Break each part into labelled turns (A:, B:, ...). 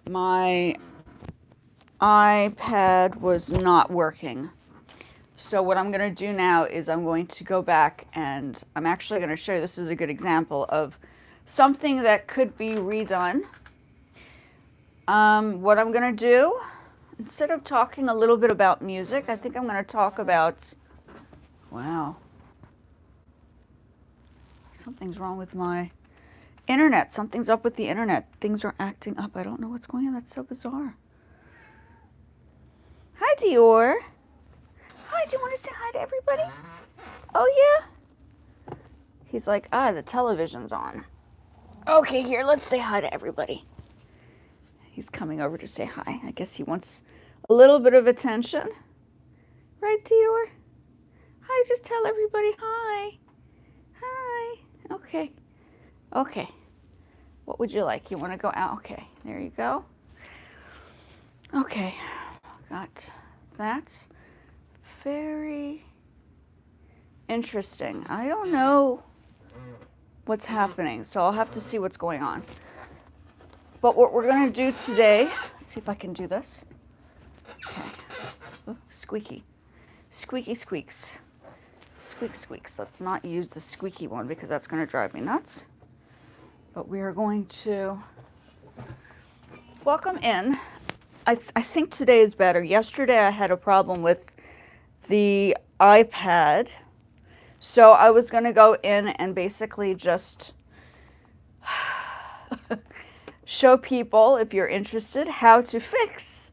A: my iPad was not working. So what I'm going to do now is I'm going to go back and I'm actually going to show you, this is a good example of something that could be redone. What I'm going to do, instead of talking a little bit about music, I think I'm going to talk about, wow, something's wrong with my internet. Something's up with the internet. Things are acting up. I don't know what's going on. That's so bizarre. Hi, Dior. Hi, do you want to say hi to everybody? Oh, yeah? He's like, the television's on. Okay, here, let's say hi to everybody. He's coming over to say hi. I guess he wants a little bit of attention. Right, Dior? Hi, just tell everybody hi. Hi. Okay. Okay. What would you like? You want to go out? Okay, there you go. Okay, got that. Very interesting. I don't know what's happening, so I'll have to see what's going on. But what we're going to do today, let's see if I can do this. Okay. Ooh, squeaky. Squeaky squeaks. Squeak squeaks. Let's not use the squeaky one because that's going to drive me nuts. But we are going to welcome in. I think today is better. Yesterday I had a problem with the iPad. So I was going to go in and basically just show people, if you're interested, how to fix.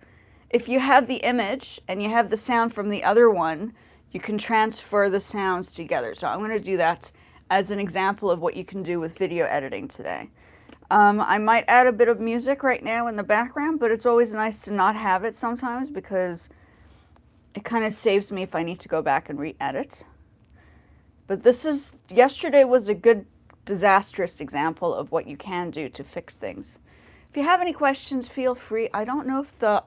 A: If you have the image and you have the sound from the other one, you can transfer the sounds together. So I'm going to do that as an example of what you can do with video editing today. I might add a bit of music right now in the background, but it's always nice to not have it sometimes because it kind of saves me if I need to go back and re-edit. But yesterday was a good disastrous example of what you can do to fix things. If you have any questions, feel free. I don't know if the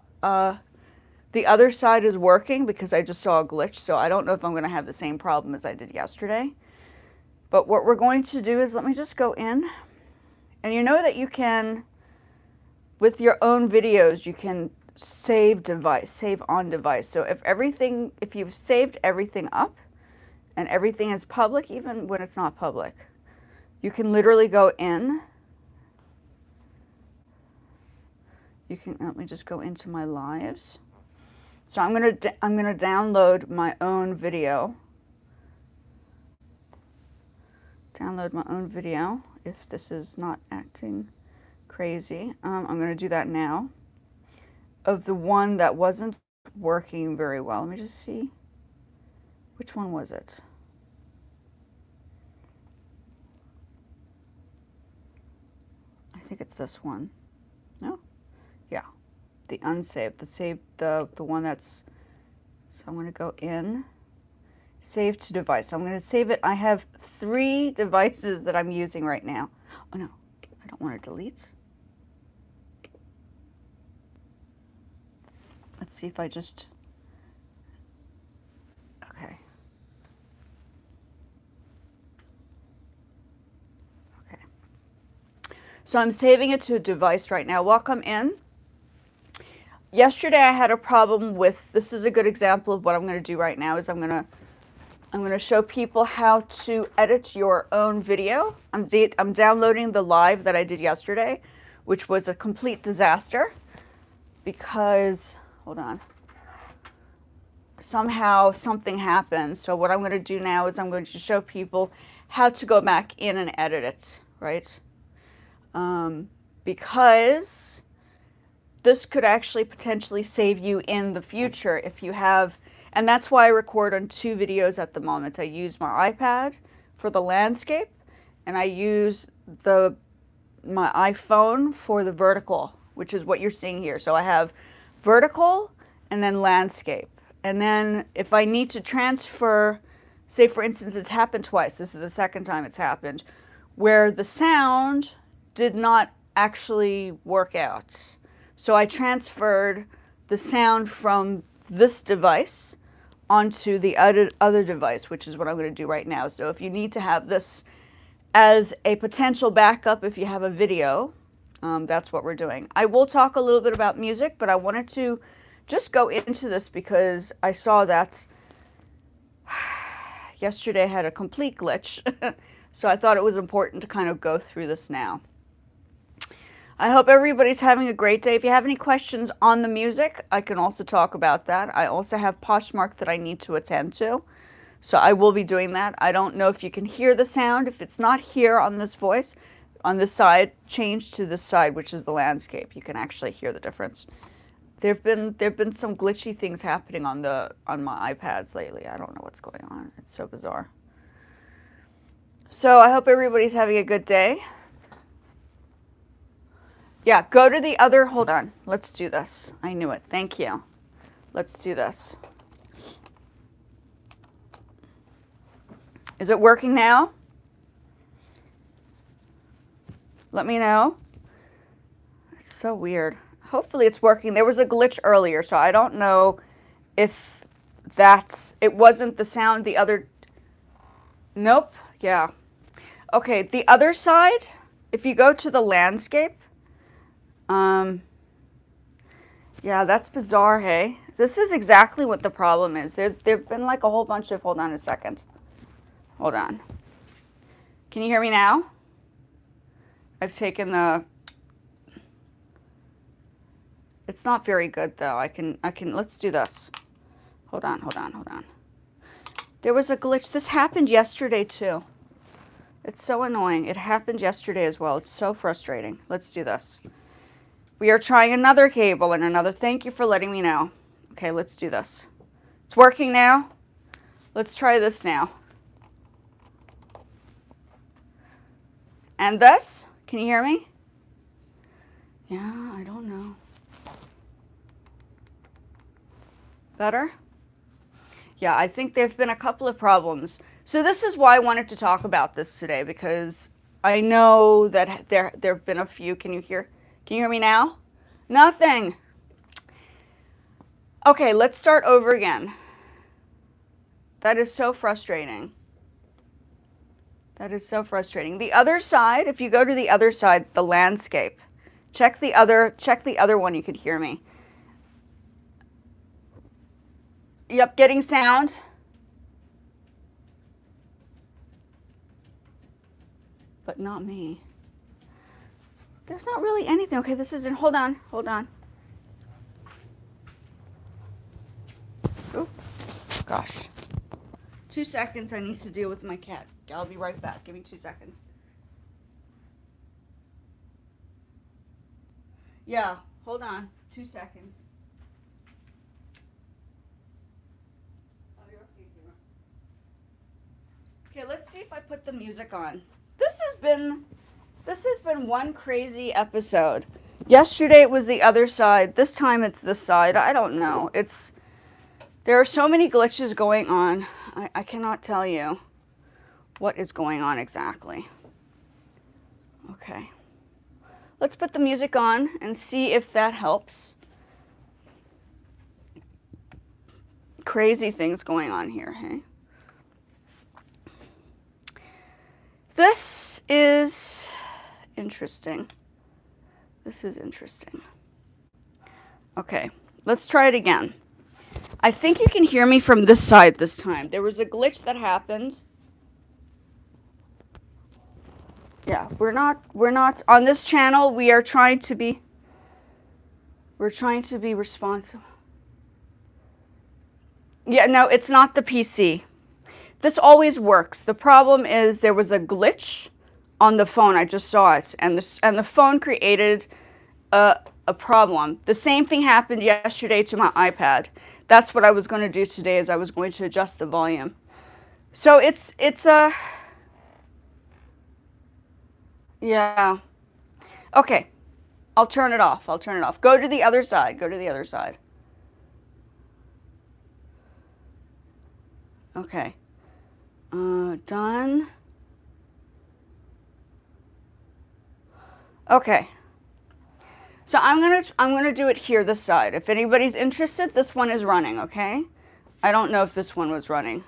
A: other side is working because I just saw a glitch, so I don't know if I'm going to have the same problem as I did yesterday. But what we're going to do is, let me just go in. And you know that you can, with your own videos, you can save on device. So if you've saved everything up and everything is public, even when it's not public, you can literally go in. Let me just go into my lives. So I'm gonna download my own video. Download my own video if this is not acting crazy. I'm going to do that now. Of the one that wasn't working very well. Let me just see. Which one was it? I think it's this one. No? Yeah. The unsaved. The one that's... So I'm going to go in. Save to device. I'm going to save it. I have 3 devices that I'm using right now. Oh no, I don't want to delete. Let's see if I just... Okay. Okay. So I'm saving it to a device right now. Welcome in. Yesterday I had a problem with, this is a good example of what I'm going to do right now, is I'm going to show people how to edit your own video. I'm downloading the live that I did yesterday, which was a complete disaster because, hold on, somehow something happened. So what I'm going to do now is I'm going to show people how to go back in and edit it, right? Because this could actually potentially save you in the future if you have. And that's why I record on 2 videos at the moment. I use my iPad for the landscape, and I use my iPhone for the vertical, which is what you're seeing here. So I have vertical and then landscape. And then if I need to transfer, say for instance, it's happened twice. This is the second time it's happened, where the sound did not actually work out. So I transferred the sound from this device onto the other device, which is what I'm going to do right now. So if you need to have this as a potential backup, if you have a video, That's what we're doing. I will talk a little bit about music, but I wanted to just go into this because I saw that yesterday had a complete glitch. So I thought it was important to kind of go through this now. I hope everybody's having a great day. If you have any questions on the music, I can also talk about that. I also have Poshmark that I need to attend to. So I will be doing that. I don't know if you can hear the sound. If it's not here on this voice, on this side, change to this side, which is the landscape. You can actually hear the difference. There've been some glitchy things happening on my iPads lately. I don't know what's going on. It's so bizarre. So I hope everybody's having a good day. Yeah, go to the other, hold on. Let's do this. I knew it. Thank you. Let's do this. Is it working now? Let me know. It's so weird. Hopefully it's working. There was a glitch earlier, so I don't know if it wasn't the sound, the other, nope, yeah. Okay, the other side, if you go to the landscape, yeah, that's bizarre, hey? This is exactly what the problem is. There've been like a whole bunch of, hold on a second. Hold on. Can you hear me now? I've taken the, it's not very good though. Let's do this. Hold on. There was a glitch. This happened yesterday too. It's so annoying. It happened yesterday as well. It's so frustrating. Let's do this. We are trying another cable and another, thank you for letting me know. Okay, let's do this. It's working now. Let's try this now. And this, can you hear me? Yeah, I don't know. Better? Yeah, I think there've been a couple of problems. So this is why I wanted to talk about this today, because I know that there've been a few. Can you hear me now? Nothing. Okay, let's start over again. That is so frustrating. That is so frustrating. The other side, if you go to the other side, the landscape, check the other one, you could hear me. Yep, getting sound. But not me. There's not really anything. Okay, this isn't, hold on. Oh, gosh. 2 seconds, I need to deal with my cat. I'll be right back. Give me 2 seconds. Yeah, hold on. 2 seconds. Okay, let's see if I put the music on. This has been one crazy episode. Yesterday it was the other side. This time it's this side. I don't know. There are so many glitches going on. I cannot tell you what is going on exactly. Okay. Let's put the music on and see if that helps. Crazy things going on here, hey? This is interesting. This is interesting. Okay, let's try it again. I think you can hear me from this side this time. There was a glitch that happened. Yeah, we're not on this channel. We're trying to be responsive. Yeah, no, it's not the PC. This always works. The problem is there was a glitch on the phone. I just saw it, and the phone created a problem. The same thing happened yesterday to my iPad. That's what I was going to do today, is I was going to adjust the volume. So it's yeah. Okay. I'll turn it off. Go to the other side. Okay. Done. Okay. So I'm gonna do it here, this side. If anybody's interested, this one is running, okay? I don't know if this one was running.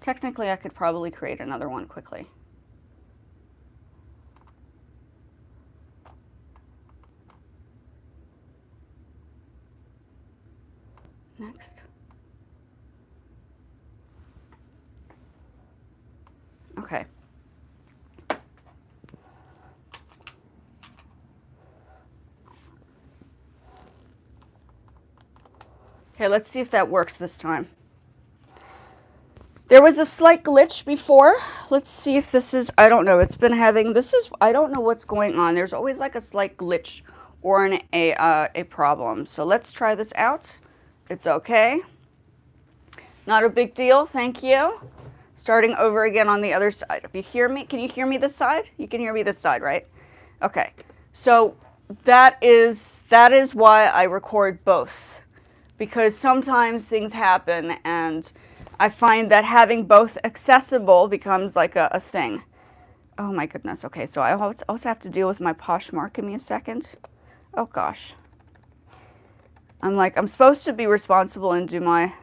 A: Technically, I could probably create another one quickly. Next. Okay. Okay, let's see if that works this time. There was a slight glitch before. Let's see if this is, I don't know, it's been having, I don't know what's going on. There's always like a slight glitch or a problem. So let's try this out. It's okay. Not a big deal, thank you. Starting over again on the other side. If you hear me, can you hear me this side? You can hear me this side, right? Okay, so that is why I record both. Because sometimes things happen and I find that having both accessible becomes like a thing. Oh my goodness, okay, so I also have to deal with my Poshmark. Give me a second. Oh gosh. I'm supposed to be responsible and do my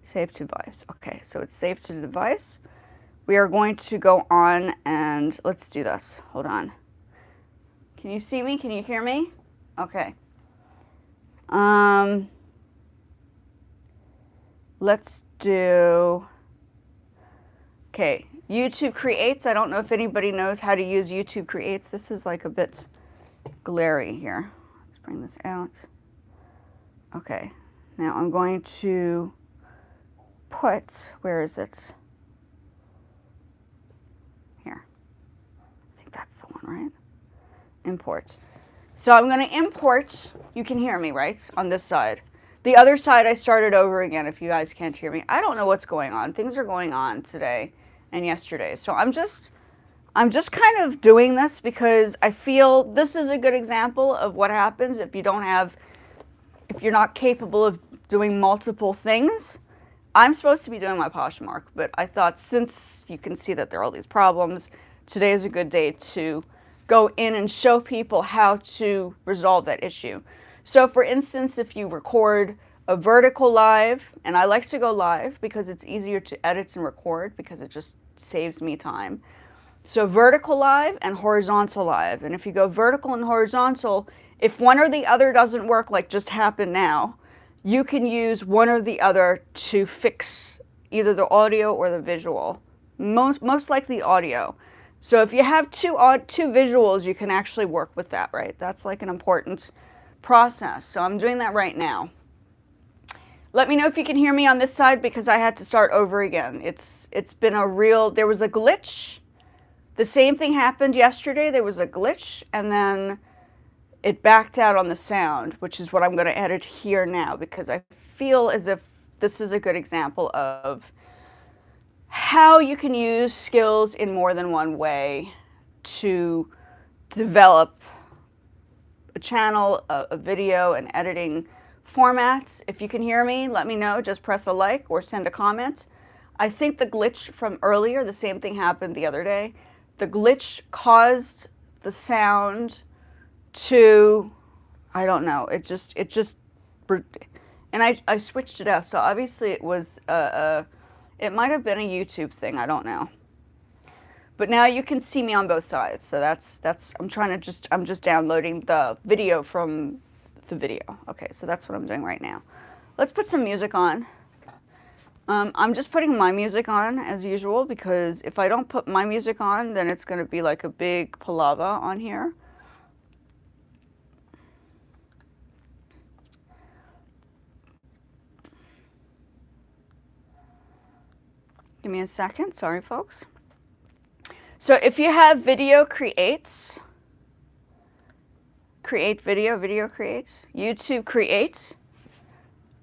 A: save to device. Okay, so it's saved to the device. We are going to go on and let's do this. Hold on. Can you see me? Can you hear me? Okay. Let's do, okay, YouTube Creates. I don't know if anybody knows how to use YouTube Creates. This is like a bit glary here. Let's bring this out. Okay, now I'm going to put, where is it? Here. I think that's the one, right? Import. So I'm going to import, you can hear me, right? On this side. The other side, I started over again, if you guys can't hear me. I don't know what's going on. Things are going on today and yesterday. So I'm just kind of doing this because I feel this is a good example of what happens if you're not capable of doing multiple things. I'm supposed to be doing my Poshmark, but I thought since you can see that there are all these problems, today is a good day to go in and show people how to resolve that issue. So for instance, if you record a vertical live, and I like to go live because it's easier to edit and record because it just saves me time. So vertical live and horizontal live. And if you go vertical and horizontal, if one or the other doesn't work, like just happened now, you can use one or the other to fix either the audio or the visual. Most likely audio. So if you have two visuals, you can actually work with that, right? That's like an important process. So I'm doing that right now. Let me know if you can hear me on this side because I had to start over again. It's been there was a glitch. The same thing happened yesterday. There was a glitch and then it backed out on the sound, which is what I'm going to edit here now because I feel as if this is a good example of how you can use skills in more than one way to develop a channel, a video, an editing format. If you can hear me, let me know. Just press a like or send a comment. I think the glitch from earlier, the same thing happened the other day. The glitch caused the sound to, I don't know, it just, and I switched it out. So obviously it was, it might have been a YouTube thing, I don't know. But now you can see me on both sides. So I'm just downloading the video from the video. Okay, so that's what I'm doing right now. Let's put some music on. I'm just putting my music on as usual because if I don't put my music on, then it's going to be like a big palaver on here. Give me a second. Sorry, folks. So if you have video creates, create video, video creates, YouTube creates,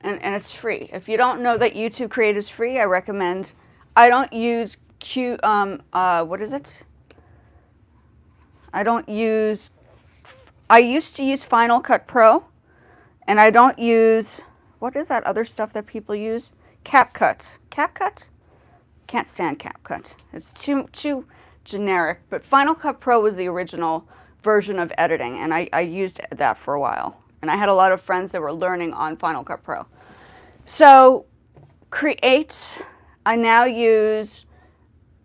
A: and it's free. If you don't know that YouTube Create is free, I recommend, I don't use what is it? I used to use Final Cut Pro, and I don't use, what is that other stuff that people use? CapCut. CapCut? Can't stand CapCut. It's too generic, but Final Cut Pro was the original version of editing, and I used that for a while. And I had a lot of friends that were learning on Final Cut Pro. So, Create, I now use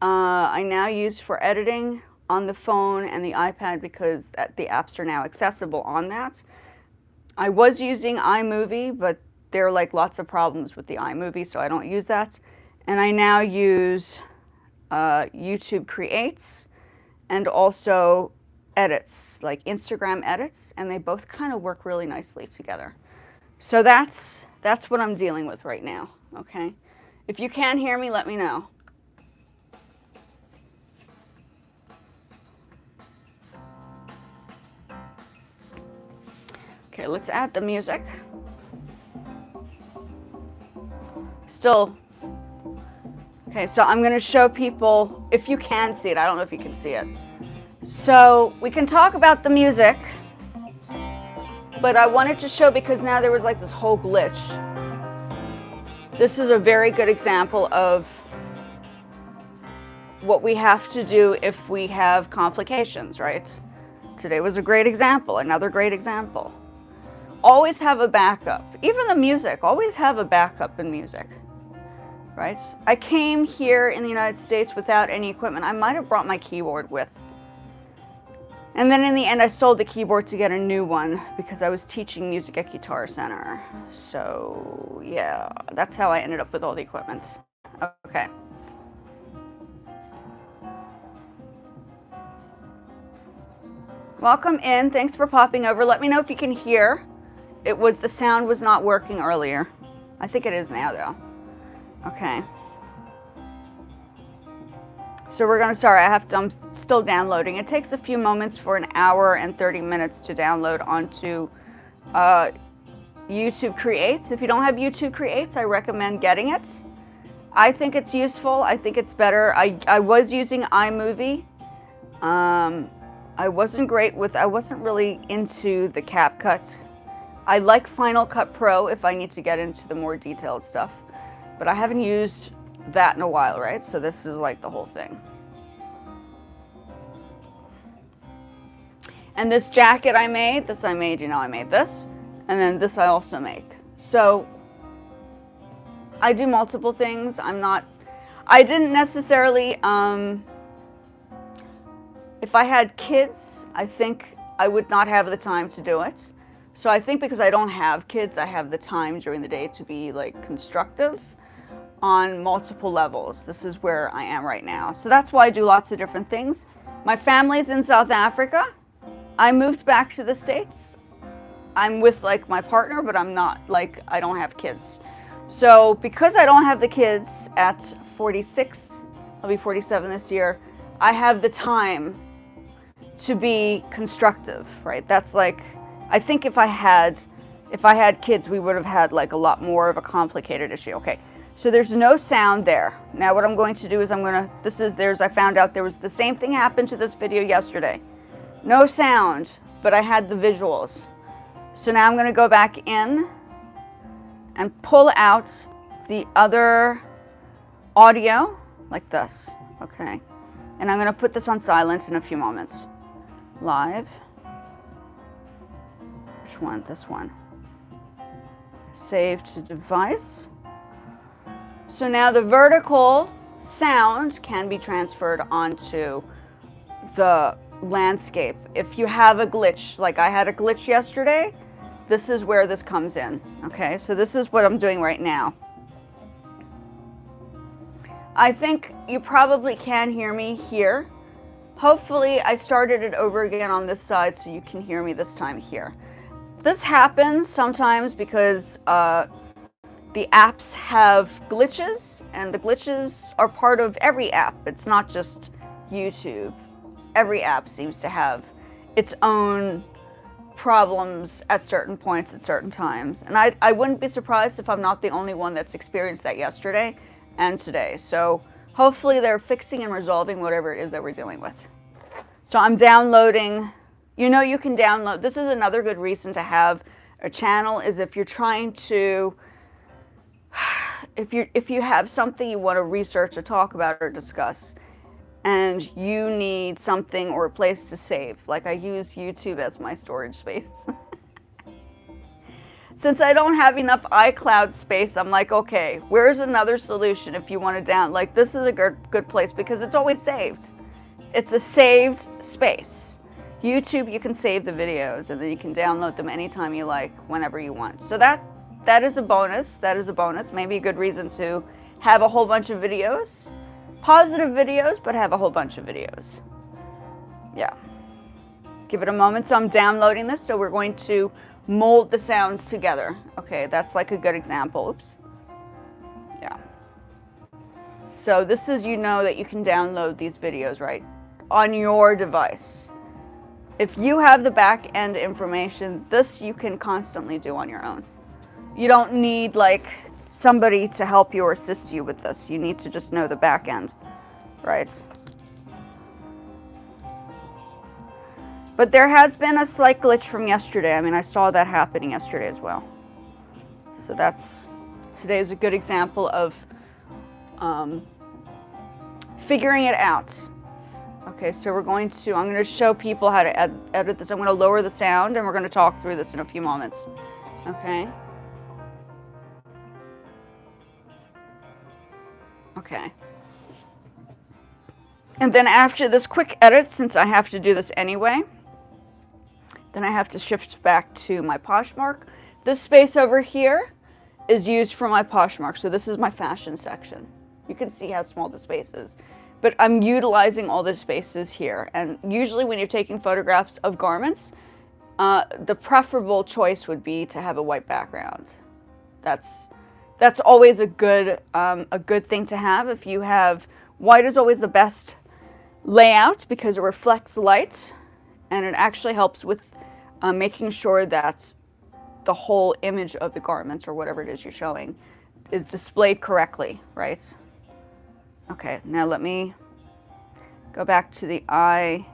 A: for editing on the phone and the iPad because the apps are now accessible on that. I was using iMovie, but there are like lots of problems with the iMovie, so I don't use that. And I now use YouTube Creates and also edits, like Instagram edits, and they both kind of work really nicely together. So that's what I'm dealing with right now, okay? If you can't hear me, let me know. Okay, let's add the music. Still, okay, so I'm gonna show people, if you can see it, I don't know if you can see it. So we can talk about the music, but I wanted to show because now there was like this whole glitch. This is a very good example of what we have to do if we have complications, right? Today was a great example, another great example. Always have a backup. Even the music, always have a backup in music, right? I came here in the United States without any equipment. I might have brought my keyboard with. And then in the end, I sold the keyboard to get a new one because I was teaching music at Guitar Center. So yeah, that's how I ended up with all the equipment. Okay. Welcome in, thanks for popping over. Let me know if you can hear. The sound was not working earlier. I think it is now though. Okay. So we're gonna start. I'm still downloading. It takes a few moments for an hour and 30 minutes to download onto YouTube Creates. If you don't have YouTube Creates, I recommend getting it. I think it's useful. I think it's better. I was using iMovie. I wasn't really into the CapCut. I like Final Cut Pro if I need to get into the more detailed stuff, but I haven't used that in a while, right? So this is like the whole thing. And this jacket I made, you know, I made this, and then this I also make. So I do multiple things. I didn't necessarily, if I had kids, I think I would not have the time to do it. So I think because I don't have kids, I have the time during the day to be like constructive on multiple levels. This is where I am right now. So that's why I do lots of different things. My family's in South Africa. I moved back to the States. I'm with like my partner, but I'm not like, I don't have kids. So because I don't have the kids at 46, I'll be 47 this year, I have the time to be constructive, right? That's like, I think if I had kids, we would have had like a lot more of a complicated issue. Okay, so there's no sound there. Now what I'm going to do is I found out there was the same thing happened to this video yesterday. No sound, but I had the visuals. So now I'm gonna go back in and pull out the other audio like this, okay? And I'm gonna put this on silent in a few moments. Live. Which one? This one. Save to device. So now the vertical sound can be transferred onto the landscape. If you have a glitch, like I had a glitch yesterday, this is where this comes in. Okay, so this is what I'm doing right now. I think you probably can hear me here. Hopefully I started it over again on this side so you can hear me this time here. This happens sometimes because the apps have glitches, and the glitches are part of every app. It's not just YouTube. Every app seems to have its own problems at certain points at certain times. And I wouldn't be surprised if I'm not the only one that's experienced that yesterday and today. So hopefully they're fixing and resolving whatever it is that we're dealing with. So I'm downloading. You know, you can download. This is another good reason to have a channel, is if you're trying to, if you have something you want to research or talk about or discuss, and you need something or a place to save. Like I use YouTube as my storage space. Since I don't have enough iCloud space, I'm like, okay, where's another solution if you want to like this is a good place because it's always saved. It's a saved space. YouTube, you can save the videos and then you can download them anytime you like, whenever you want. So that is a bonus. That is a bonus. Maybe a good reason to have a whole bunch of videos. Positive videos, but have a whole bunch of videos. Yeah. Give it a moment. So I'm downloading this. So we're going to mold the sounds together. Okay, that's like a good example. Oops. Yeah. So this is, you know that you can download these videos, right? On your device. If you have the back end information, this you can constantly do on your own. You don't need like somebody to help you or assist you with this. You need to just know the back end, right? But there has been a slight glitch from yesterday. I mean, I saw that happening yesterday as well. So today is a good example of figuring it out. Okay, so I'm going to show people how to edit this. I'm going to lower the sound and we're going to talk through this in a few moments. Okay. Okay. And then after this quick edit, since I have to do this anyway, then I have to shift back to my Poshmark. This space over here is used for my Poshmark. So this is my fashion section. You can see how small the space is. But I'm utilizing all the spaces here. And usually when you're taking photographs of garments, the preferable choice would be to have a white background. That's always a good thing to have. If you have, white is always the best layout because it reflects light and it actually helps with making sure that the whole image of the garments or whatever it is you're showing is displayed correctly, right? Okay, now let me go back to the eye.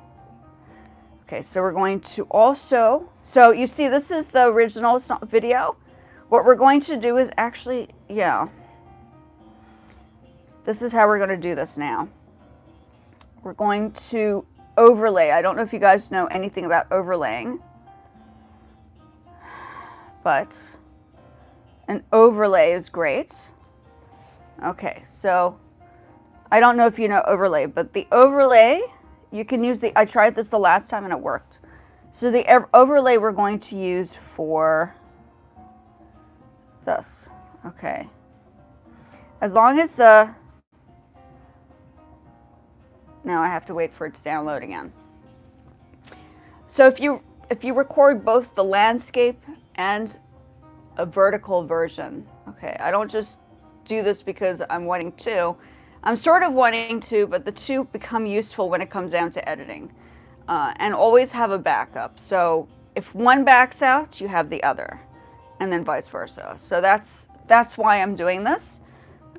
A: Okay, so we're going to also, so you see this is the original video. What we're going to do is actually, yeah, this is how we're going to do this now. We're going to overlay. I don't know if you guys know anything about overlaying, but an overlay is great. Okay, so I don't know if you know overlay, but the overlay, you can use I tried this the last time and it worked. So the overlay we're going to use for this, okay. As long as now I have to wait for it to download again. So if you record both the landscape and a vertical version, okay, I don't just do this because I'm wanting to. I'm sort of wanting to, but the two become useful when it comes down to editing. And always have a backup. So if one backs out, you have the other, and then vice versa. So that's why I'm doing this,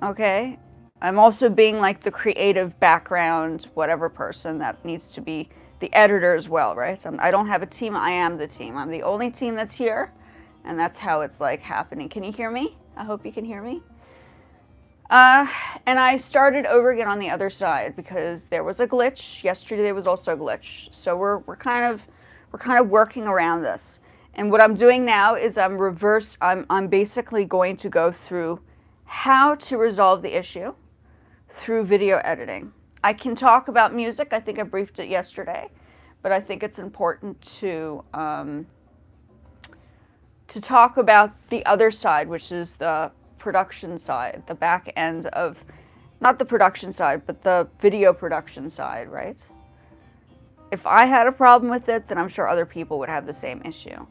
A: okay? I'm also being like the creative background, whatever person that needs to be the editor as well, right? So I don't have a team, I am the team. I'm the only team that's here, and that's how it's like happening. Can you hear me? I hope you can hear me. And I started over again on the other side because there was a glitch. Yesterday there was also a glitch. So we're kind of working around this. And what I'm doing now is I'm basically going to go through how to resolve the issue through video editing. I can talk about music. I think I briefed it yesterday, but I think it's important to talk about the other side, which is the production side, the back end of, not the production side, but the video production side, right? If I had a problem with it, then I'm sure other people would have the same issue.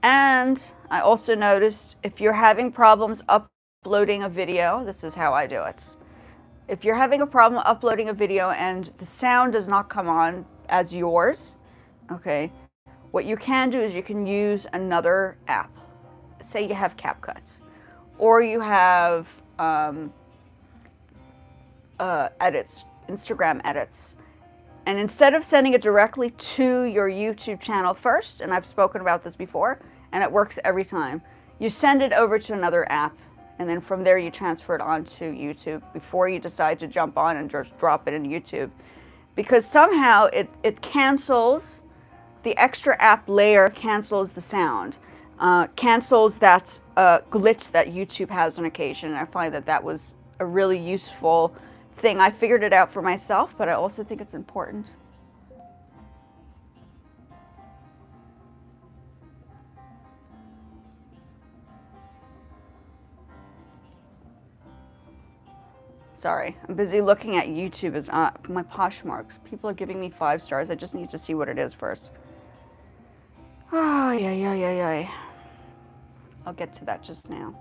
A: And I also noticed if you're having problems uploading a video, this is how I do it. If you're having a problem uploading a video and the sound does not come on as yours, okay, what you can do is you can use another app. Say you have CapCut, or you have edits, Instagram edits. And instead of sending it directly to your YouTube channel first, and I've spoken about this before, and it works every time, you send it over to another app, and then from there you transfer it onto YouTube before you decide to jump on and just drop it in YouTube. Because somehow it cancels, the extra app layer cancels the sound, cancels that glitch that YouTube has on occasion. And I find that that was a really useful thing. I figured it out for myself, but I also think it's important. Sorry, I'm busy looking at YouTube as my Poshmarks. People are giving me 5 stars. I just need to see what it is first. Oh, yeah. I'll get to that just now.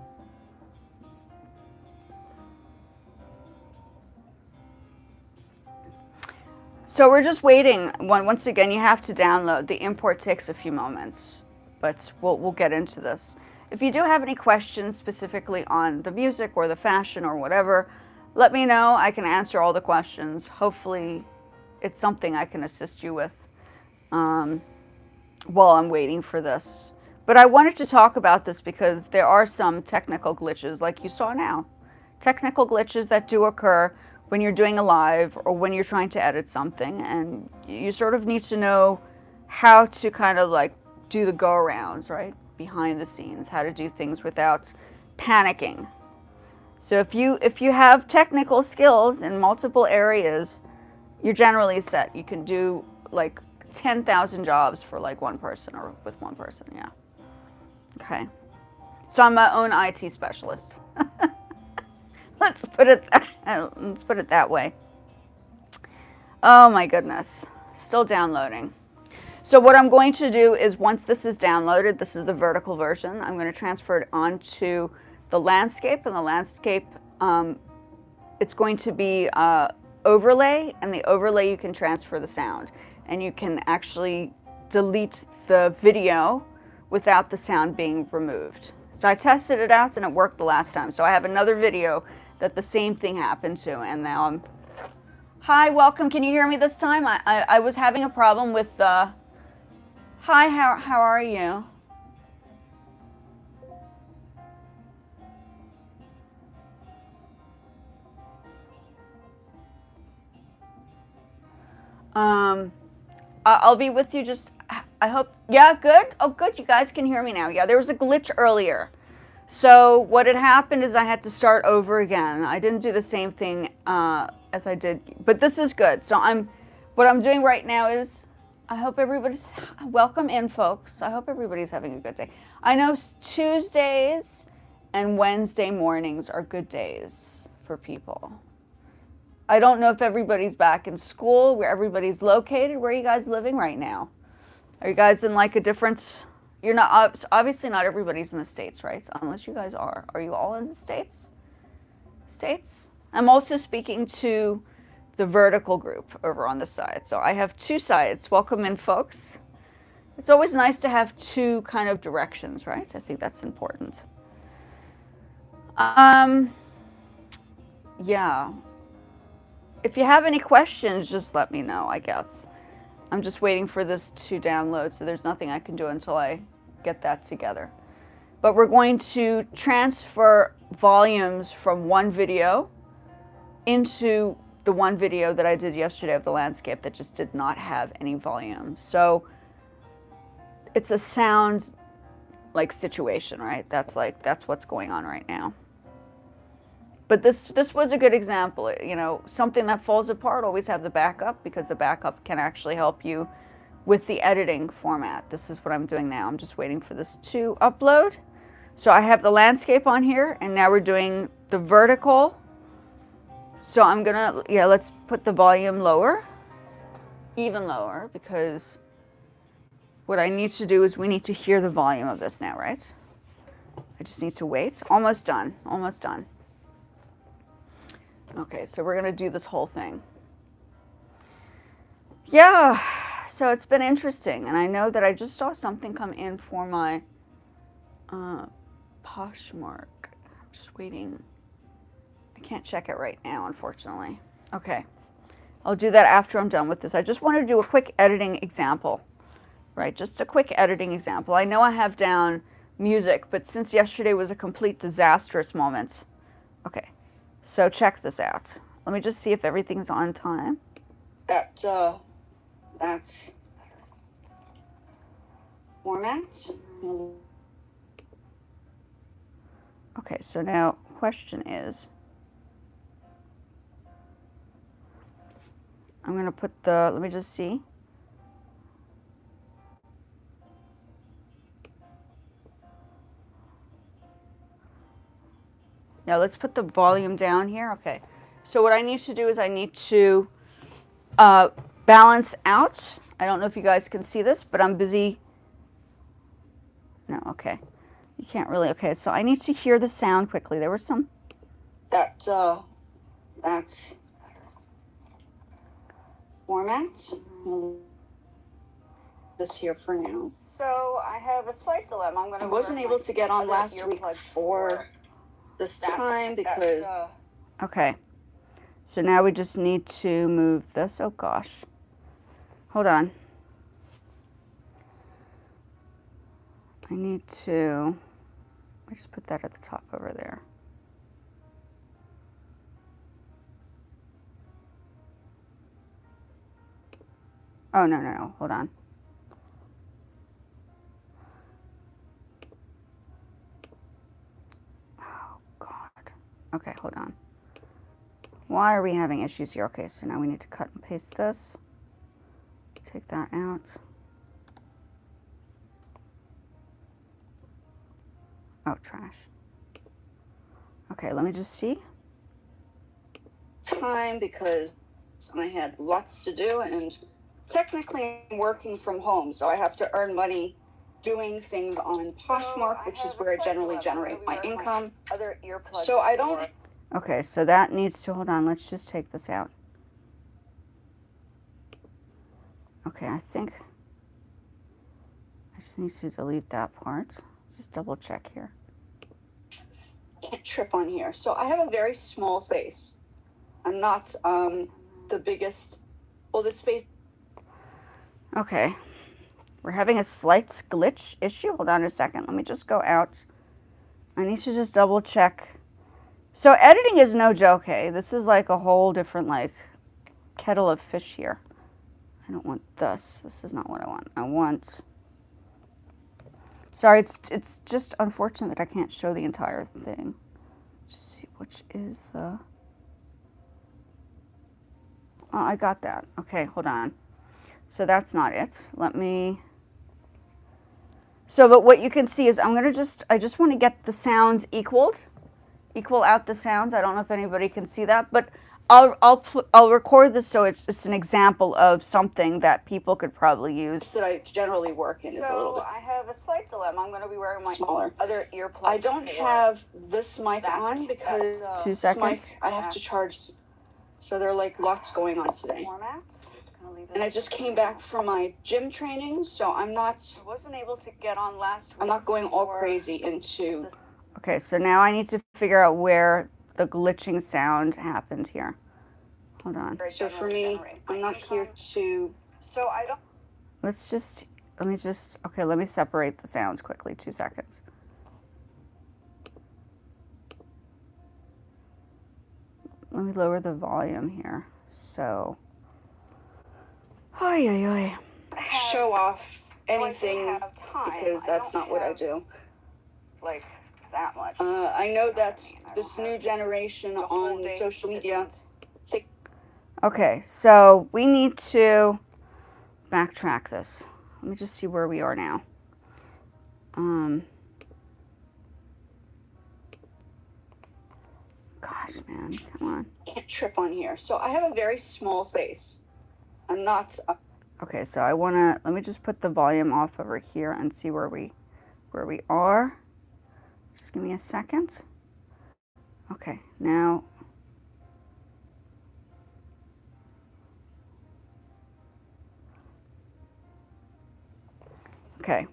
A: So we're just waiting. Once again, you have to download. The import takes a few moments, but we'll get into this. If you do have any questions specifically on the music or the fashion or whatever, let me know. I can answer all the questions. Hopefully, it's something I can assist you with while I'm waiting for this. But I wanted to talk about this because there are some technical glitches, like you saw now. Technical glitches that do occur when you're doing a live or when you're trying to edit something, and you sort of need to know how to kind of like do the go-arounds, right? Behind the scenes, how to do things without panicking. So if you have technical skills in multiple areas, you're generally set. You can do like 10,000 jobs for like one person or with one person, yeah. Okay. So I'm my own IT specialist. Let's put it that way. Oh my goodness. Still downloading. So what I'm going to do is once this is downloaded, this is the vertical version, I'm going to transfer it onto the landscape, and the landscape, it's going to be overlay, and the overlay you can transfer the sound, and you can actually delete the video without the sound being removed. So I tested it out and it worked the last time. So I have another video that the same thing happened to, and now I'm... Hi, welcome. Can you hear me this time? I was having a problem with the... Hi, how are you? I'll be with you just... I hope... Yeah, good? Oh, good. You guys can hear me now. Yeah, there was a glitch earlier. So what had happened is I had to start over again. I didn't do the same thing as I did, but this is good. So what I'm doing right now is, I hope everybody's, welcome in folks. I hope everybody's having a good day. I know Tuesdays and Wednesday mornings are good days for people. I don't know if everybody's back in school, where everybody's located. Where are you guys living right now? Are you guys in like a different... You're not, obviously not everybody's in the States, right? Unless you guys are. Are you all in the States? States? I'm also speaking to the vertical group over on the side. So I have 2 sides. Welcome in, folks. It's always nice to have 2 kind of directions, right? I think that's important. Yeah. If you have any questions, just let me know, I guess. I'm just waiting for this to download, so there's nothing I can do until I get that together. But we're going to transfer volumes from one video into the one video that I did yesterday of the landscape that just did not have any volume. So it's a sound like situation, right? That's what's going on right now. But this was a good example. You know, something that falls apart, always have the backup, because the backup can actually help you with the editing format. This is what I'm doing now. I'm just waiting for this to upload. So I have the landscape on here, and now we're doing the vertical. So I'm gonna, yeah, let's put the volume lower, even lower, because what I need to do is we need to hear the volume of this now, right? I just need to wait. Almost done, almost done. Okay, so we're gonna do this whole thing. Yeah, so it's been interesting, and I know that I just saw something come in for my Poshmark. I'm just waiting. I can't check it right now, unfortunately. Okay, I'll do that after I'm done with this. I just wanted to do a quick editing example, right? Just a quick editing example. I know I have down music, but since yesterday was a complete disastrous moment. Okay. So check this out. Let me just see if everything's on time. That's formats. Okay, so now question is, I'm gonna put the, let me just see. Now let's put the volume down here. Okay, So what I need to do is I need to balance out. I don't know if you guys can see this, but I'm busy. No, okay. You can't really. Okay, so I need to hear the sound quickly. There was some.
B: That's formats. This here for now.
A: So I have a slight dilemma.
B: I wasn't able to get on last week for this time because.
A: Okay. So now we just need to move this. Oh gosh. Hold on. I need to. I just put that at the top over there. Oh, no, no, no. Hold on. Oh, God. Okay, hold on. Why are we having issues here? Okay, so now we need to cut and paste this. Take that out. Oh, trash. Okay, let me just see.
B: Time because I had lots to do, and technically I'm working from home, so I have to earn money doing things on Poshmark, which is where I generally generate my income. So I don't.
A: Okay, so that needs to, hold on, let's just take this out. Okay, I think I just need to delete that part. Just double check here.
B: Can't trip on here. So I have a very small space. I'm not the biggest. Well, the space.
A: Okay. We're having a slight glitch issue. Hold on a second. Let me just go out. I need to just double check. So editing is no joke, hey? This is like a whole different like kettle of fish here. I don't want this. This is not what I want. I want... Sorry, it's just unfortunate that I can't show the entire thing. Just see which is the... Oh, I got that. Okay, hold on. So that's not it. Let me... So, but what you can see is I'm gonna I just want to get the sounds equal out the sounds. I don't know if anybody can see that, but I'll record this so it's an example of something that people could probably use.
B: That I generally work in is a little bit.
A: I have a slight dilemma. I'm going to be wearing my
B: smaller.
A: other earplugs.
B: I don't have this mic on because
A: 2 seconds.
B: Mic I have to charge. So there are like lots going on today. And I just came back from my gym training, so I
A: wasn't able to get on last week.
B: I'm not going all crazy into.
A: Okay, so now I need to figure out where the glitching sound happened here. Hold on.
B: So for me, I'm not here to.
A: So I don't. Let me separate the sounds quickly. 2 seconds. Let me lower the volume here. So. Oy, oy, oy.
B: Show off anything because that's not what I do.
A: Like that much.
B: I know that this new generation on social media.
A: Okay, so we need to backtrack this. Let me just see where we are now. Gosh, man, come on.
B: Can't trip on here. So I have a very small space. I'm not.
A: Okay, so let me just put the volume off over here and see where we are. Just give me a second. Okay, now. Okay.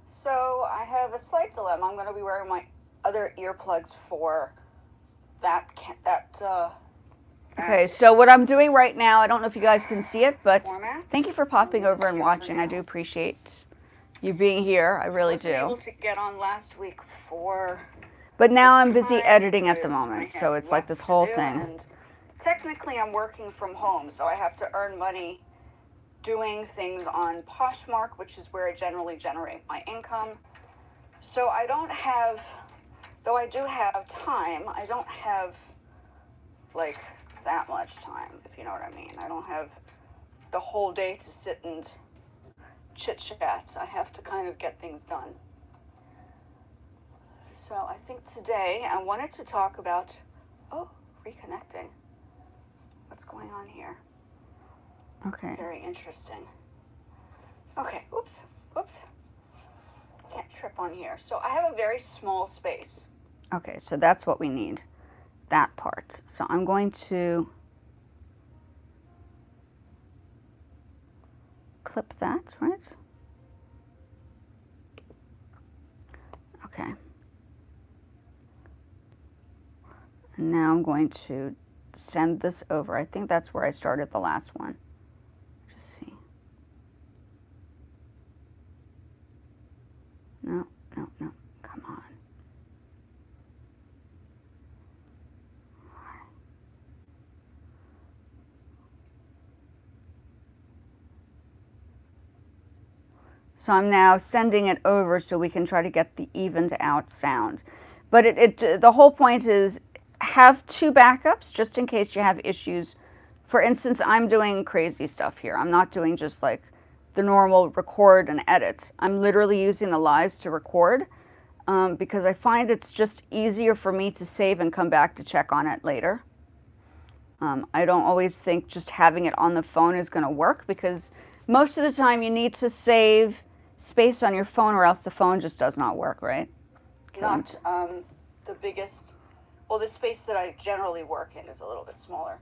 A: So I have a slight dilemma. I'm going to be wearing my other earplugs for that. Okay, so what I'm doing right now, I don't know if you guys can see it, but thank you for popping over and watching. I do appreciate you being here. I really do. I wasn't able to get on last week but now I'm busy editing at the moment, so it's like this whole thing. And technically, I'm working from home, so I have to earn money doing things on Poshmark, which is where I generally generate my income. So I don't have, though I do have time, I don't have like that much time, if you know what I mean. I don't have the whole day to sit and chit chat. I have to kind of get things done. So I think today I wanted to talk about, oh, reconnecting. What's going on here? Okay. Very interesting. Okay, oops, whoops. Can't trip on here. So I have a very small space. Okay, so that's what we need, that part. So I'm going to clip that, right? Okay. And now I'm going to send this over. I think that's where I started the last one. Just see. No, no, no, come on. So I'm now sending it over so we can try to get the evened out sound. But the whole point is have two backups just in case you have issues. For instance, I'm doing crazy stuff here. I'm not doing just like the normal record and edit. I'm literally using the lives to record because I find it's just easier for me to save and come back to check on it later. I don't always think just having it on the phone is going to work because most of the time you need to save space on your phone or else the phone just does not work, right? Okay, not the biggest, well, the space that I generally work in is a little bit smaller.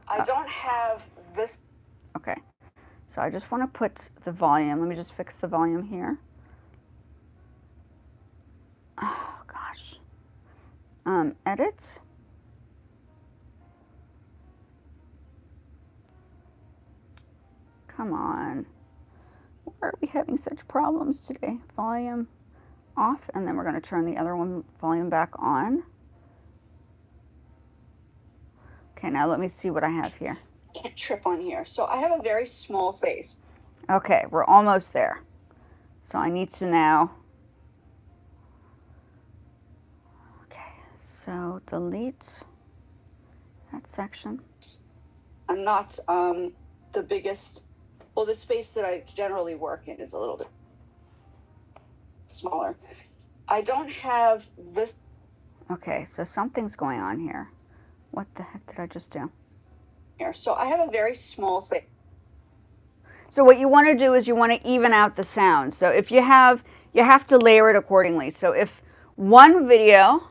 A: I don't have this. Okay, so I just want to put the volume. Let me just fix the volume here. Oh, gosh. Edit. Come on. Why are we having such problems today? Volume off, and then we're going to turn the other one volume back on. Okay, now let me see what I have here. Can't trip on here. So I have a very small space. Okay, we're almost there. So I need to now. Okay, so delete that section. I'm not the biggest. Well, the space that I generally work in is a little bit smaller. I don't have this. Okay, so something's going on here. What the heck did I just do? Here, so I have a very small space. So what you want to do is you want to even out the sound. So if you have to layer it accordingly. So if one video,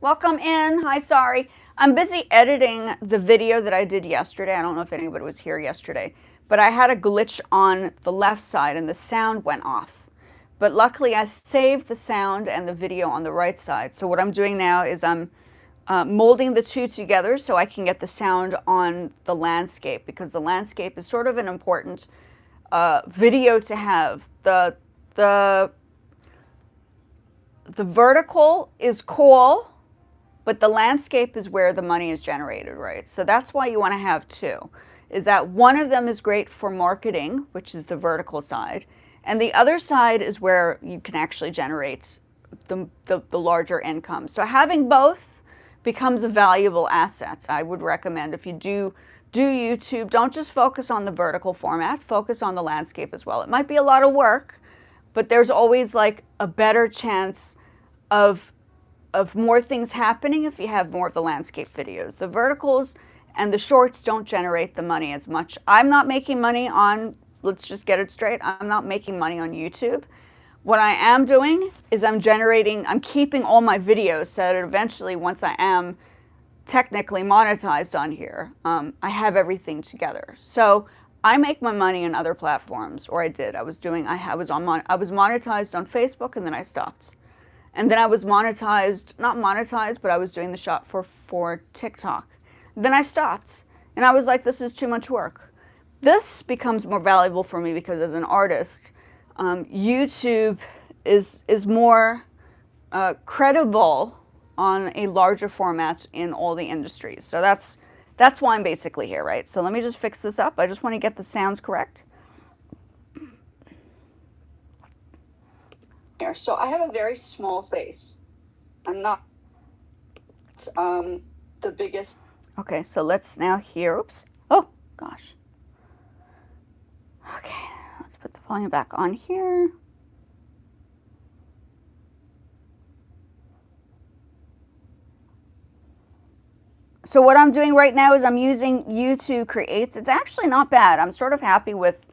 A: welcome in, hi, sorry. I'm busy editing the video that I did yesterday. I don't know if anybody was here yesterday, but I had a glitch on the left side and the sound went off. But luckily I saved the sound and the video on the right side. So what I'm doing now is I'm molding the two together so I can get the sound on the landscape because the landscape is sort of an important video to have. The vertical is cool, but the landscape is where the money is generated, right? So that's why you want to have two, is that one of them is great for marketing, which is the vertical side, and the other side is where you can actually generate the larger income. So having both becomes a valuable asset. I would recommend if you do YouTube, don't just focus on the vertical format, focus on the landscape as well. It might be a lot of work, but there's always like a better chance of more things happening if you have more of the landscape videos. The verticals and the shorts don't generate the money as much. I'm not making money on, let's just get it straight, I'm not making money on YouTube. What I am doing is I'm keeping all my videos so that eventually once I am technically monetized on here, I have everything together. So I make my money on other platforms, or I did. I was monetized on Facebook and then I stopped. And then I was monetized, not monetized, but I was doing the shop for TikTok. Then I stopped and I was like, this is too much work. This becomes more valuable for me because as an artist, YouTube is more credible on a larger format in all the industries. So that's why I'm basically here, right? So let me just fix this up. I just want to get the sounds correct. So I have a very small space. I'm not the biggest. Okay, so let's now hear, oops. Oh, gosh. Okay, let's put the volume back on here. So what I'm doing right now is I'm using YouTube Creates. It's actually not bad. I'm sort of happy with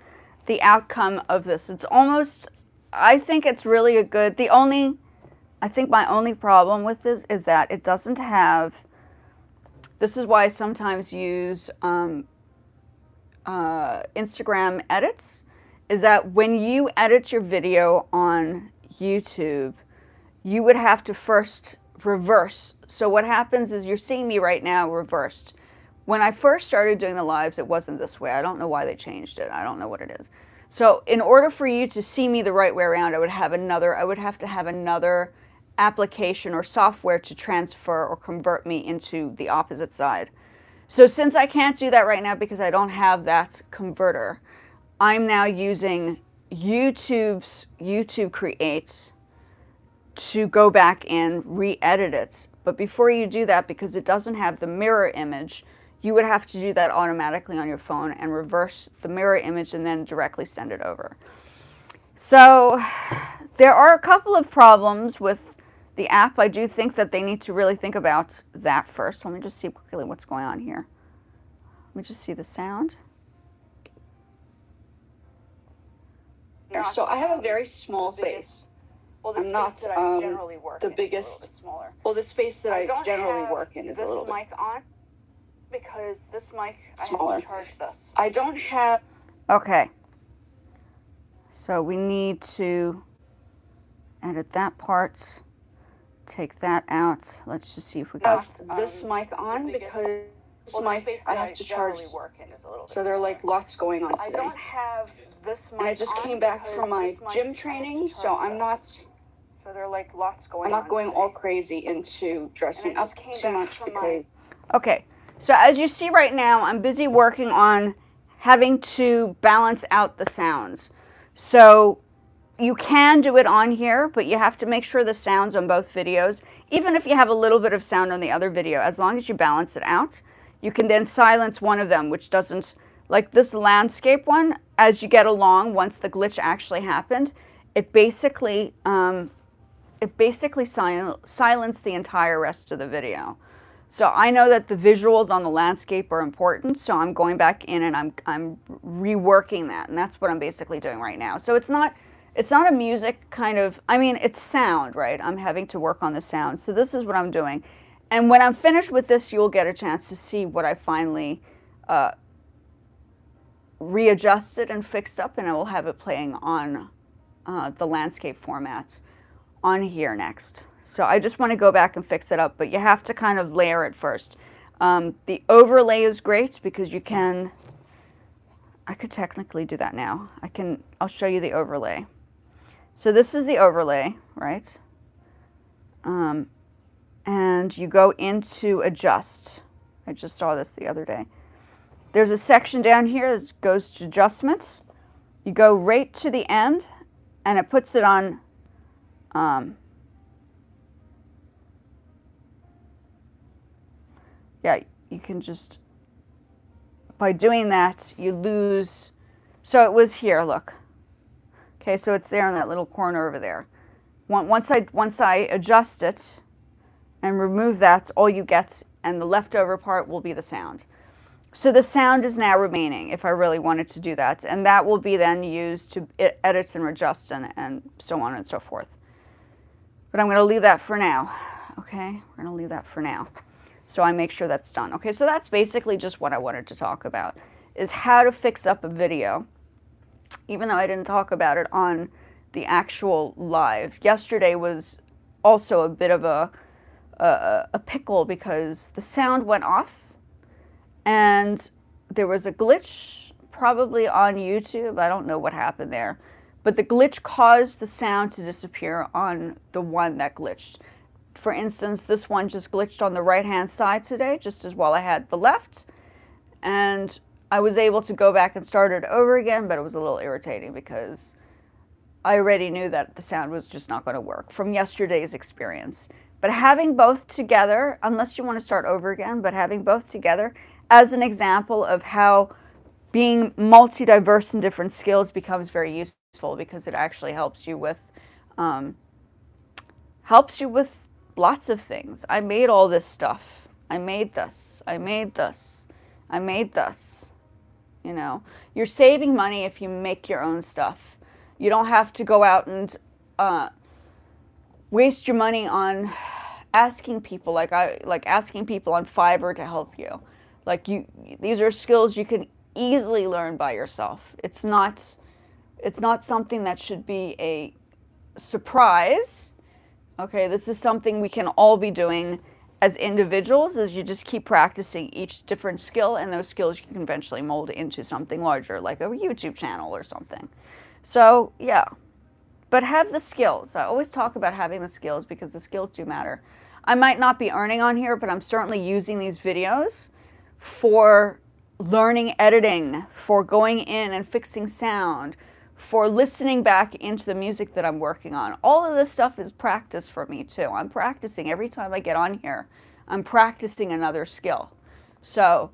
A: the outcome of this. It's almost, I think it's really a good, I think my only problem with this is that it doesn't have, this is why I sometimes use Instagram edits, is that when you edit your video on YouTube, you would have to first reverse. So what happens is you're seeing me right now reversed. When I first started doing the lives, it wasn't this way. I don't know why they changed it. I don't know what it is. So in order for you to see me the right way around, I would have to have another application or software to transfer or convert me into the opposite side. So since I can't do that right now because I don't have that converter, I'm now using YouTube Creates to go back and re-edit it. But before you do that, because it doesn't have the mirror image, you would have to do that automatically on your phone and reverse the mirror image and then directly send it over. So there are a couple of problems with the app. I do think that they need to really think about that first. Let me just see quickly what's going on here. Let me just see the sound.
B: So I have a very small space.
A: Well,
B: I'm not the biggest. Well, the space that I generally work in is a little bit
A: mic on because this mic
B: smaller.
A: I have to charge this.
B: I don't have.
A: Okay. So we need to edit that part. Take that out. Let's just see if we got
B: this mic on because this mic I have to charge. So there are like lots going on today.
A: I don't have this mic.
B: And I just came back from my gym training, so I'm not.
A: So there are like lots going on.
B: I'm not going all crazy into dressing up too much because.
A: Okay. So as you see right now, I'm busy working on having to balance out the sounds. So you can do it on here, but you have to make sure the sounds on both videos, even if you have a little bit of sound on the other video, as long as you balance it out, you can then silence one of them, which doesn't, like this landscape one, as you get along, once the glitch actually happened, it basically silenced the entire rest of the video. So I know that the visuals on the landscape are important, so I'm going back in and I'm reworking that, and that's what I'm basically doing right now. So it's not a music kind of, I mean, it's sound, right? I'm having to work on the sound. So this is what I'm doing. And when I'm finished with this, you'll get a chance to see what I finally readjusted and fixed up, and I will have it playing on the landscape format on here next. So I just want to go back and fix it up, but you have to kind of layer it first. The overlay is great because you can, I could technically do that now. I'll show you the overlay. So this is the overlay, right? And you go into adjust. I just saw this the other day. There's a section down here that goes to adjustments. You go right to the end and it puts it on yeah, you can just, by doing that, you lose, so it was here, look. Okay, so it's there in that little corner over there. Once I adjust it and remove that, all you get, and the leftover part will be the sound. So the sound is now remaining if I really wanted to do that, and that will be then used to edit and adjust and so on and so forth. But I'm going to leave that for now, okay? We're going to leave that for now. So I make sure that's done. Okay, so that's basically just what I wanted to talk about, is how to fix up a video, even though I didn't talk about it on the actual live. Yesterday was also a bit of a pickle because the sound went off and there was a glitch probably on YouTube. I don't know what happened there, but the glitch caused the sound to disappear on the one that glitched. For instance, this one just glitched on the right-hand side today, just as well I had the left. And I was able to go back and start it over again, but it was a little irritating because I already knew that the sound was just not going to work from yesterday's experience. But having both together, unless you want to start over again, but having both together as an example of how being multi-diverse in different skills becomes very useful, because it actually helps you with lots of things. I made all this stuff I made this. I made this. I made this. You know, you're saving money if you make your own stuff. You don't have to go out and waste your money on asking people, like asking people on Fiverr to help you. Like these are skills you can easily learn by yourself. It's not something that should be a surprise. Okay, this is something we can all be doing as individuals, as you just keep practicing each different skill, and those skills you can eventually mold into something larger, like a YouTube channel or something. So yeah, but have the skills. I always talk about having the skills because the skills do matter. I might not be earning on here, but I'm certainly using these videos for learning editing, for going in and fixing sound, for listening back into the music that I'm working on. All of this stuff is practice for me too. I'm practicing every time I get on here. I'm practicing another skill. So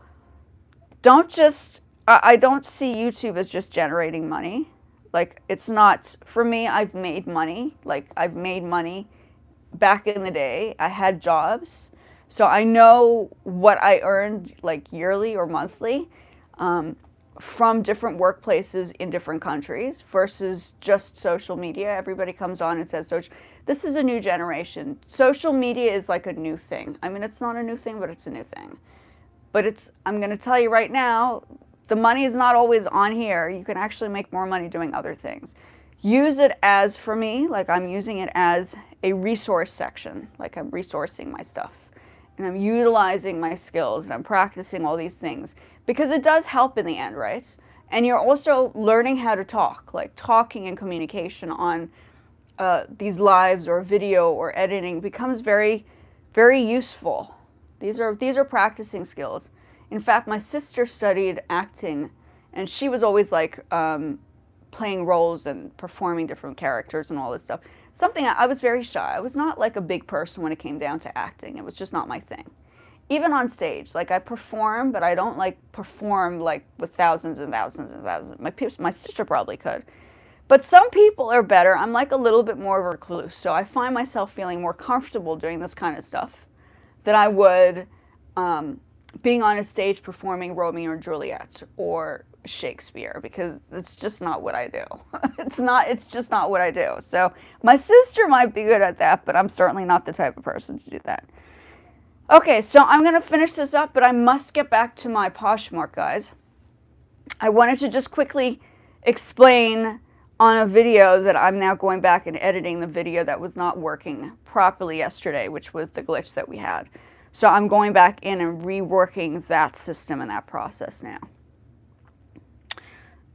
A: don't just, I don't see YouTube as just generating money. Like, it's not, for me, I've made money. Like, I've made money back in the day. I had jobs. So I know what I earned, like, yearly or monthly from different workplaces in different countries versus just social media. Everybody comes on and says, this is a new generation. Social media is like a new thing. I mean, it's not a new thing, but it's a new thing. But I'm going to tell you right now, the money is not always on here. You can actually make more money doing other things. Use it as, for me, like I'm using it as a resource section, like I'm resourcing my stuff. And I'm utilizing my skills and I'm practicing all these things because it does help in the end, right? And you're also learning how to talk, like talking and communication on these lives or video or editing becomes very, very useful. These are practicing skills. In fact, my sister studied acting and she was always like playing roles and performing different characters and all this stuff. Something I was very shy. I was not like a big person when it came down to acting. It was just not my thing. Even on stage, like I perform, but I don't like perform like with thousands and thousands and thousands. My sister probably could. But some people are better. I'm like a little bit more of a recluse. So I find myself feeling more comfortable doing this kind of stuff than I would being on a stage performing Romeo and Juliet or Shakespeare, because it's just not what I do. It's just not what I do. So my sister might be good at that, but I'm certainly not the type of person to do that. Okay, so I'm going to finish this up, but I must get back to my Poshmark, guys. I wanted to just quickly explain on a video that I'm now going back and editing the video that was not working properly yesterday, which was the glitch that we had. So I'm going back in and reworking that system and that process now.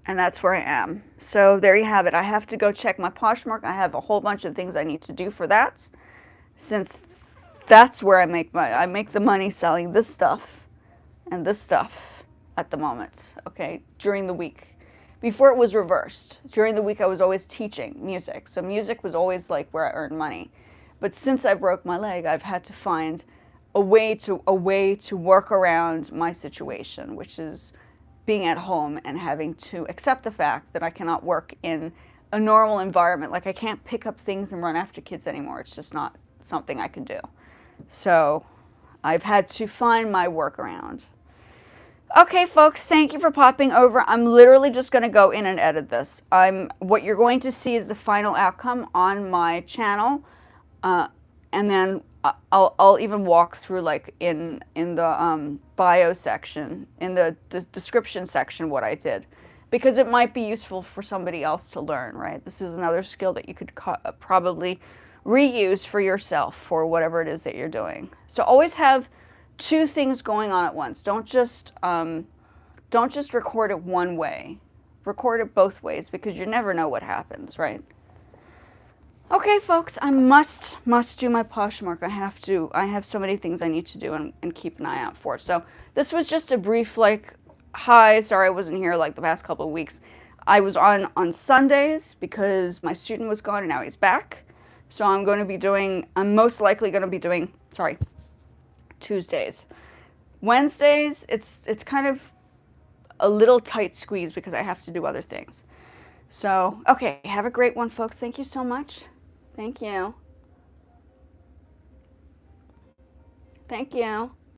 A: And that's where I am. So there you have it. I have to go check my Poshmark. I have a whole bunch of things I need to do for that, since that's where I make the money selling this stuff and this stuff at the moment, okay, during the week. Before it was reversed. During the week I was always teaching music. So music was always like where I earned money. But since I broke my leg, I've had to find a way to work around my situation, which is being at home and having to accept the fact that I cannot work in a normal environment. Like I can't pick up things and run after kids anymore. It's just not something I can do. So I've had to find my workaround. Okay, folks, thank you for popping over. I'm literally just going to go in and edit this. What you're going to see is the final outcome on my channel, and then I'll even walk through, like in the bio section, in the description section, what I did, because it might be useful for somebody else to learn. Right? This is another skill that you could probably reuse for yourself for whatever it is that you're doing. So always have two things going on at once. Don't just record it one way. Record it both ways, because you never know what happens, right? Okay, folks, I must do my Poshmark. I have so many things I need to do and keep an eye out for. So this was just a brief, like, hi, sorry I wasn't here like the past couple of weeks. I was on Sundays because my student was gone and now he's back. So I'm most likely going to be doing, Tuesdays. Wednesdays, it's kind of a little tight squeeze because I have to do other things. So, okay, have a great one, folks. Thank you so much. Thank you. Thank you.